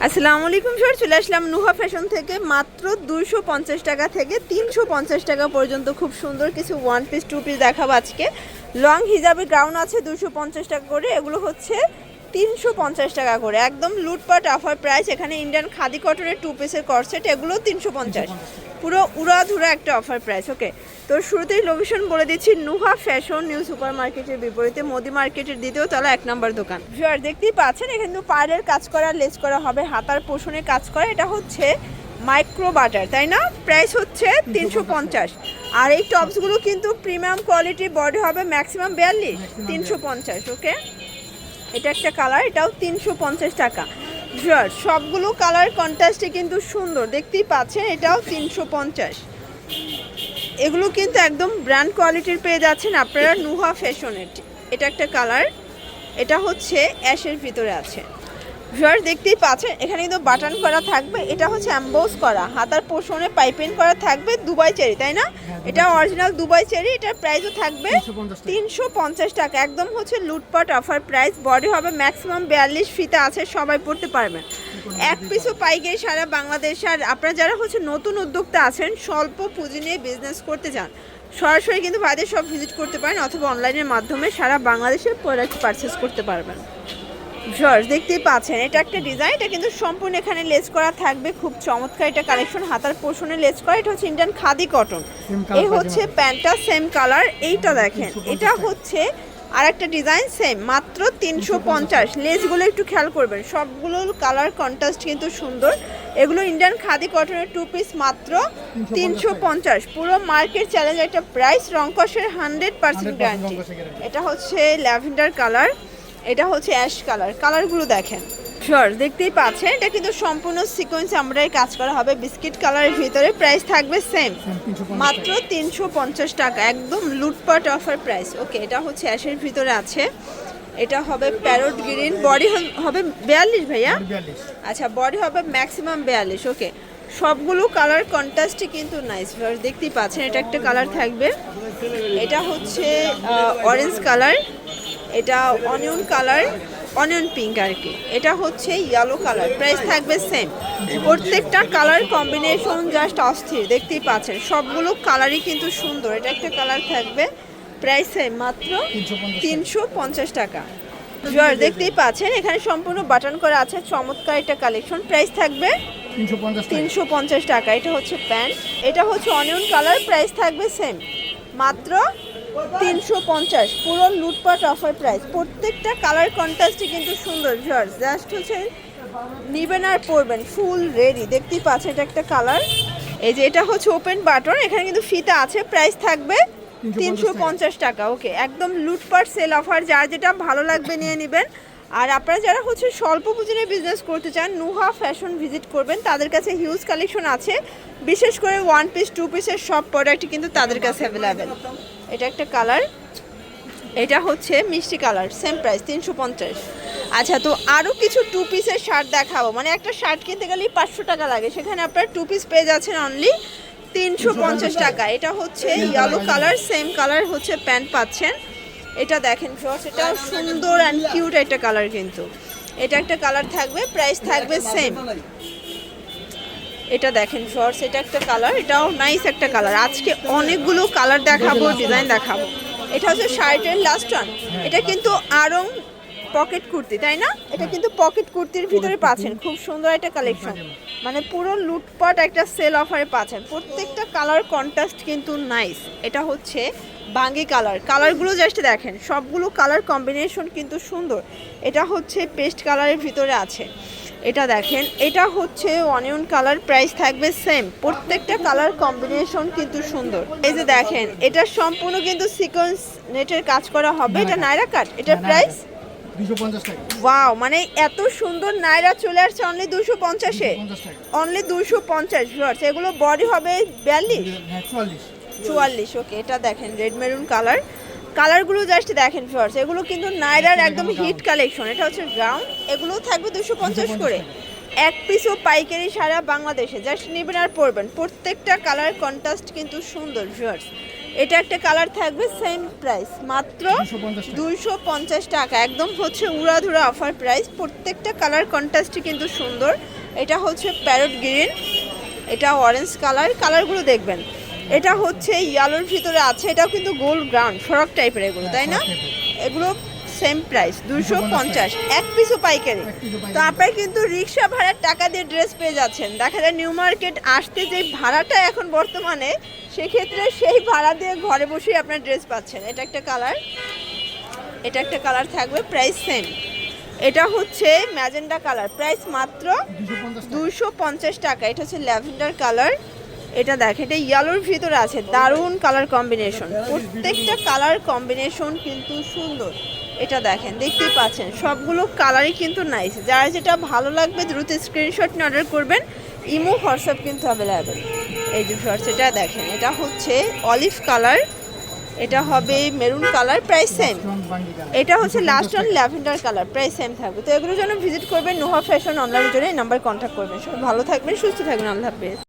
আসসালামু আলাইকুম স্যার, চলে আসলাম নুহা ফ্যাশন থেকে। মাত্র 250 টাকা থেকে 350 টাকা পর্যন্ত খুব সুন্দর কিছু ওয়ান পিস টু পিস দেখাবো আজকে। লং হিজাবে গাউন আছে 250 টাকা করে, এগুলো হচ্ছে 350 টাকা করে, একদম লুটপাট অফার প্রাইস। এখানে ইন্ডিয়ান খাদি কটনের টু পিসের কর্সেট, এগুলো 350, পুরো উড়াধুরা একটা অফার প্রাইস। ওকে, তো শুরুতেই লোকেশন বলে দিচ্ছি, নুহা ফ্যাশন নিউ সুপার মার্কেটের বিপরীতে মোদি মার্কেটের দ্বিতীয় তলা 1 নম্বর দোকান। ভিউয়ার দেখতেই পাচ্ছেন, এখানে কিন্তু পার্লের কাজ করা, লেস করা হবে, হাতার পোষণে কাজ করা। এটা হচ্ছে মাইক্রো বাটার, তাই না? প্রাইস হচ্ছে 350। আর এই টপসগুলো কিন্তু প্রিমিয়াম কোয়ালিটির, বডি হবে ম্যাক্সিমাম 42, 350। ওকে, এটা একটা কালার, এটাও 350 টাকা। ভিউয়ার সবগুলো কালার কন্ট্রাস্টে কিন্তু সুন্দর, দেখতেই পাচ্ছেন। এটাও 350। এগুলো কিন্তু একদম ব্র্যান্ড কোয়ালিটির পেয়ে যাচ্ছেন আপনারা নুহা ফ্যাশনের। এটা একটা কালার, এটা হচ্ছে অ্যাশের ভিতরে আছে। ভিউয়ার দেখতেই পাচ্ছেন, এখানে কিন্তু বাটন করা থাকবে, এটা হচ্ছে অ্যাম্বোস করা, হাতার পোষণে পাইপিং করা থাকবে, দুবাই চেরি, তাই না? এটা অরিজিনাল দুবাই চেরি। এটার প্রাইসও থাকবে 350 টাকা, একদম হচ্ছে লুটপাট অফার প্রাইস। বডি হবে ম্যাক্সিমাম 42, ফিতা আছে, সবাই পড়তে পারবেন। এক পিসও পাইকারি সারা বাংলাদেশ। আর আপনারা যারা হচ্ছে নতুন উদ্যোক্তা আছেন, স্বল্প পুঁজি নিয়ে বিজনেস করতে চান, সরাসরি কিন্তু ভাইদের সব ভিজিট করতে পারেন, অথবা অনলাইনের মাধ্যমে সারা বাংলাদেশে প্রোডাক্ট পারচেস করতে পারবেন। জর্জ দেখতেই পাচ্ছেন, এটা একটা ডিজাইন, এটা কিন্তু সম্পূর্ণ এখানে লেস করা থাকবে, খুব চমৎকার এটা কালেকশন। হাতার পোষণে লেস করা, এটা হচ্ছে ইন্ডিয়ান খাদি কটন। এই হচ্ছে প্যান্টটা, সেম কালার। এইটা দেখেন, এটা হচ্ছে আর একটা ডিজাইন, সেম, মাত্র 350। লেসগুলো একটু খেয়াল করবেন, সবগুলো কালার কন্ট্রাস্ট কিন্তু সুন্দর। এগুলো ইন্ডিয়ান খাদি কটনের টু পিস, মাত্র 350। পুরো মার্কেট চ্যালেঞ্জ একটা প্রাইস, রংকশের 100% গ্যারান্টি। এটা হচ্ছে ল্যাভেন্ডার কালার, এটা হচ্ছে অ্যাশ কালার। কালারগুলো দেখেন শিওর, দেখতেই পাচ্ছেন। এটা কিন্তু সম্পূর্ণ সিকোয়েন্স আমরাই কাজ করা হবে, বিস্কিট কালারের ভিতরে। প্রাইস থাকবে সেম, মাত্র 350 টাকা, একদম লুটপাট অফার প্রাইস। ওকে, এটা হচ্ছে অ্যাশের ভিতরে আছে, এটা হবে প্যারট গ্রিন। বডি হবে 42 ভাইয়া? আচ্ছা, বডি হবে ম্যাক্সিমাম 42। ওকে, সবগুলো কালার কন্ট্রাস্টে কিন্তু নাইস। দেখতেই পাচ্ছেন, এটা একটা কালার থাকবে, এটা হচ্ছে অরেঞ্জ কালার, এটা অনিয়ন কালার, অনিয়ন পিঙ্ক আর কি। এটা হচ্ছে ইয়েলো কালার। প্রাইস থাকবে সেম, প্রত্যেকটা কালার কম্বিনেশন জাস্ট অস্থির, দেখতেই পাচ্ছেন। সবগুলো কালারই কিন্তু সুন্দর। এটা একটা কালার থাকবে, প্রাইস সেম, মাত্র 350 টাকা। জোয়ার দেখতেই পাচ্ছেন, এখানে সম্পূর্ণ বাটন করা আছে, চমৎকার একটা কালেকশন। প্রাইস থাকবে 350 টাকা। এটা হচ্ছে প্যান্ট, এটা হচ্ছে অনিয়ন কালার। প্রাইস থাকবে সেম, মাত্র 350। পুরো লুটপাট অফার প্রাইস, প্রত্যেকটা কালার কন্ট্রাস্টে কিন্তু সুন্দর। ভিউয়ার্স জাস্ট হচ্ছে নিবেন আর পরবেন, ফুল রেডি। দেখতেই পাচ্ছেন, এটা একটা কালার। এই যে এটা হচ্ছে ওপেন বাটন, এখানে কিন্তু ফিতা আছে। প্রাইস থাকবে 350 টাকা। ওকে, একদম লুটপাট সেল অফার, যার যেটা ভালো লাগবে নিয়ে নেবেন। আর আপনারা যারা হচ্ছে স্বল্প পুঁজি নিয়ে বিজনেস করতে চান, নুহা ফ্যাশন ভিজিট করবেন, তাদের কাছে হিউজ কালেকশন আছে। বিশেষ করে ওয়ান পিস টু পিসের সব প্রোডাক্টই কিন্তু তাদের কাছে অ্যাভেলেবেল। এটা একটা কালার, এটা হচ্ছে মিষ্টি কালার, সেম প্রাইস 350। আচ্ছা, তো আরও কিছু টু পিসের শার্ট দেখাবো। মানে একটা শার্ট কিনতে গেলেই 500 টাকা লাগে, সেখানে আপনারা টু পিস পেয়ে যাচ্ছেন অনলি 350 টাকা। এটা হচ্ছে ইয়েলো কালার, সেম কালার হচ্ছে প্যান্ট পাচ্ছেন। এটা দেখেন ফ্রস, এটা সুন্দর অ্যান্ড কিউট একটা কালার কিন্তু। এটা একটা কালার থাকবে, প্রাইস থাকবে সেম। এটা দেখেন ফ্রস, এটা একটা কালার, এটাও নাইস একটা কালার। আজকে অনেকগুলো কালার দেখাবো, ডিজাইন দেখাবো। এটা হচ্ছে শার্টের লাস্ট ওয়ান। এটা কিন্তু আরং পকেট কুর্তি, তাই না? এটা কিন্তু পকেট কুর্তির ভিতরে পাচ্ছেন, খুব সুন্দর একটা কালেকশন। মানে পুরো লুটপাট একটা সেল অফারে পাচ্ছেন, প্রত্যেকটা কালার কন্ট্রাস্ট কিন্তু নাইস। এটা হচ্ছে বাঙ্গি কালার, কালারগুলো জাস্ট দেখেন, সবগুলো কালার কম্বিনেশন কিন্তু সুন্দর। এটা হচ্ছে পেস্ট কালারের ভিতরে আছে, এটা দেখেন, এটা হচ্ছে অনিয়ন কালার। প্রাইস থাকবে সেম, প্রত্যেকটা কালার কম্বিনেশন কিন্তু সুন্দর। এই যে দেখেন, এটা সম্পূর্ণ কিন্তু সিকোয়েন্স নেটের কাজ করা হবে। এটা নাইরা কাট, এটার প্রাইস 250 টাকা। ওয়াও, মানে এত সুন্দর নাইরা চলে আসছে অনলি 250-এ, অনলি 250 ভিউয়ার্স। এগুলো বডি হবে 42, 44। ওকে, এটা দেখেন রেড মেরুন কালার, কালারগুলো জাস্ট দেখেন ভিউয়ার্স। এগুলো কিন্তু নাইরার একদম হিট কালেকশন। এটা হচ্ছে গ্রাউন্ড, এগুলোও থাকবে 250 করে। এক পিসও পাইকারি সারা বাংলাদেশে, জাস্ট নেবেন আর পরবেন। প্রত্যেকটা কালার কন্ট্রাস্ট কিন্তু সুন্দর ভিউয়ার্স। এটা একটা কালার থাকবে সেম প্রাইস মাত্র 250 টাকা, একদম হচ্ছে উড়াধুরা অফার প্রাইস। প্রত্যেকটা কালার কন্ট্রাস্টই কিন্তু সুন্দর। এটা হচ্ছে প্যারট গ্রিন, এটা অরেঞ্জ কালার, কালারগুলো দেখবেন। এটা হচ্ছে ইয়েলোর ভিতরে আছে, এটাও কিন্তু গোল্ড গ্রাউন্ড ফ্রক টাইপের এগুলো, তাই না? এগুলো সেম প্রাইস 250, এক পিসও পাইকারি। তো আপনারা কিন্তু রিক্সা ভাড়ার টাকা দিয়ে ড্রেস পেয়ে যাচ্ছেন। দেখা যায় নিউ মার্কেট আসতে যে ভাড়াটা এখন বর্তমানে, সেক্ষেত্রে সেই ভাড়া দিয়ে ঘরে বসেই আপনার ড্রেস পাচ্ছেন। এটা একটা কালার, এটা একটা কালার থাকবে, প্রাইস সেম। এটা হচ্ছে ম্যাজেন্ডা কালার, প্রাইস মাত্র 250 টাকা। এটা হচ্ছে ল্যাভেন্ডার কালার, এটা দেখ, এটা ইয়েলোর ভিতরে আছে, দারুণ কালার কম্বিনেশন। প্রত্যেকটা কালার কম্বিনেশন কিন্তু সুন্দর। এটা দেখেন, দেখতেই পাচ্ছেন সবগুলো কালারই কিন্তু নাইস। যার যেটা ভালো লাগবে দ্রুত স্ক্রিনশট নিয়ে অর্ডার করবেন। ইমো হোয়াটসঅ্যাপ কিন্তু অ্যাভেলেবেল। এই যে শর্টস, এটা দেখেন, এটা হচ্ছে অলিভ কালার, এটা হবে মেরুন কালার, প্রাইস সেম। এটা হচ্ছে last on lavender colour, price same থাকবে। তো এগুলোর জন্য ভিজিট করবেন নুহা ফ্যাশন অনলাইনের জন্য, এই নাম্বার কন্ট্যাক্ট করবেন। সবাই ভালো থাকবেন, সুস্থ থাকবেন, আল্লাহ হাফেজ।